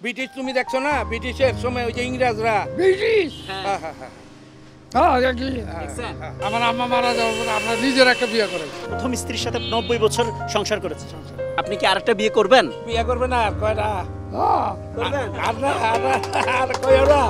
British তুমি দেখছো না, ব্রিটিশের সময় ওই যে ইংরেজরা ব্রিটিশ হ্যাঁ হ্যাঁ হ্যাঁ আমার আম্মা মারা যাওয়ার পরে আমরা নিজের একটা বিয়ে করেছি। প্রথম স্ত্রীর সাথে 90 বছর সংসার করেছে। আপনি কি আরেকটা বিয়ে করবেন? বিয়ে করবে না আর কয়টা করবেন? আর কয়ও না।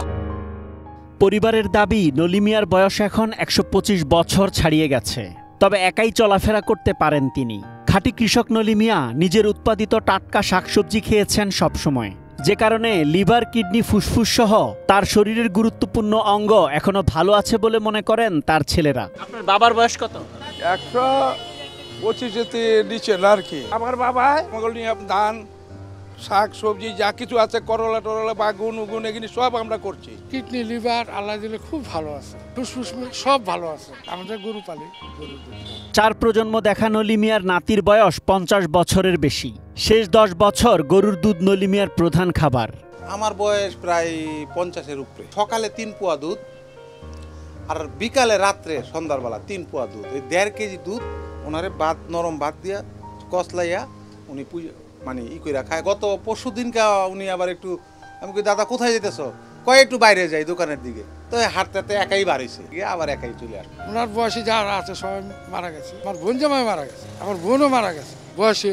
পরিবারের দাবি নলি মিয়ার বয়স এখন 125 বছর ছাড়িয়ে গেছে, তবে একাই চলাফেরা করতে পারেন তিনি। খাঁটি কৃষক নলি মিয়া নিজের উৎপাদিত টাটকা শাকসবজি খেয়েছেন সবসময়, যে কারণে লিভার, কিডনি, ফুসফুস সহ তার শরীরের গুরুত্বপূর্ণ অঙ্গ এখনো ভালো আছে বলে মনে করেন তার ছেলেরা। আপনার বাবার বয়স কত? 125 নিচে আর কি। আমার বাবা মঙ্গল নিয়ে ধান, শাক সবজি যা কিছু আছে, করলা টরলা বাগুন উগুন এগুলি সব আমরা করছি। কিডনি, লিভার আল্লাহ দিলে খুব ভালো আছে, ফুসফুস সব ভালো আছে। আমাদের গরু পালি, গরু 4 প্রজন্ম দেখা নলি মিয়ার নাতির বয়স 50 বছরের বেশি। শেষ 10 বছর গরুর দুধ নলি মিয়ার প্রধান খাবার। আমার বয়স প্রায় 50-এর উপরে। সকালে 3 পোয়া দুধ, আর বিকালে রাত্রে সন্ধ্যাবেলা 3 পোয়া দুধ। এই 1.5 কেজি দুধ ওনারে ভাত, নরম ভাত দিয়া কসলাইয়া উনি মানে কইরা খায়। গত পরশু দিনকা উনি আবার একটু, আমি কই দাদা কোথায় যেতেছ? কয় একটু বাইরে যাই দোকানের দিকে। তো হাঁটতে আবার বাড়িছে গিয়ে আবার একাই চলে আসে। ওনার বয়সী যারা আছে সবাই মারা গেছে। আমার বোন জামাই মারা গেছে, আমার বোনও মারা গেছে বয়সে,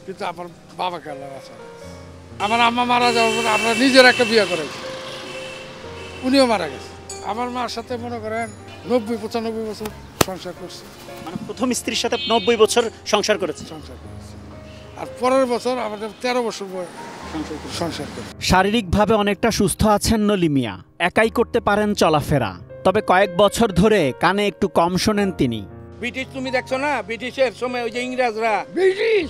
কিন্তু আমার বাবাকে আল্লাহ বাঁচা। আমার আম্মা মারা যাওয়ার পরে আমরা নিজের একটা বিয়ে করেছি, উনিও মারা গেছে। আমার মার সাথে মনে করেন 90-95 বছর সংসার করছে। মানে প্রথম স্ত্রীর সাথে 90 বছর সংসার করেছে। আর পরের বছর আমাদের 13 বছর সংসার করে। শারীরিকভাবে অনেকটা সুস্থ আছেন নলি মিয়া, একাই করতে পারেন চলাফেরা, তবে কয়েক বছর ধরে কানে একটু কম শোনেন তিনি। ব্রিটিশ তুমি দেখছো না, ব্রিটিশের সময় ওই যে ইংরেজরা ব্রিটিশ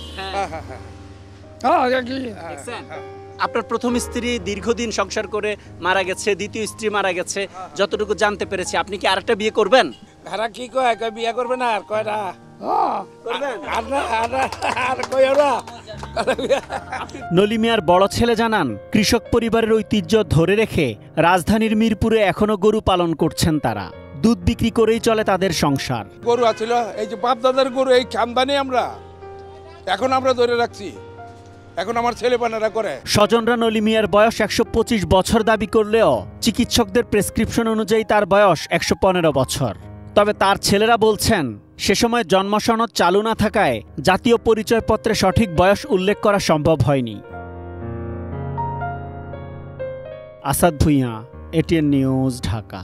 আপনার প্রথম স্ত্রী দীর্ঘদিন সংসার করে মারা গেছে, দ্বিতীয় স্ত্রী মারা গেছে, যতটুকু জানতে পেরেছি। আপনি কি আরেকটা বিয়ে করবেন? ভাড়া কি কয় বিয়ে করবে না আর কয়টা আর কয়ও না। নলি মিয়ার বড় ছেলে জানান, কৃষক পরিবারের ঐতিহ্য ধরে রেখে রাজধানীর মিরপুরে এখনো গরু পালন করছেন তারা। দুধ বিক্রি করেই চলে তাদের সংসার। গরু আছিল, এই যে বাপ দাদার গরু, এই খানদানি আমরা এখন আমরা ধরে রাখছি, এখন আমার ছেলে পানারা করে। স্বজনরা নলি মিয়ার বয়স 125 বছর দাবি করলেও চিকিৎসকদের প্রেসক্রিপশন অনুযায়ী তার বয়স 115 বছর। তবে তার ছেলেরা বলছেন, সে সময় জন্মসনদ চালু না থাকায় জাতীয় পরিচয়পত্রে সঠিক বয়স উল্লেখ করা সম্ভব হয়নি। Asad Bhuiyan, ATN news, Dhaka.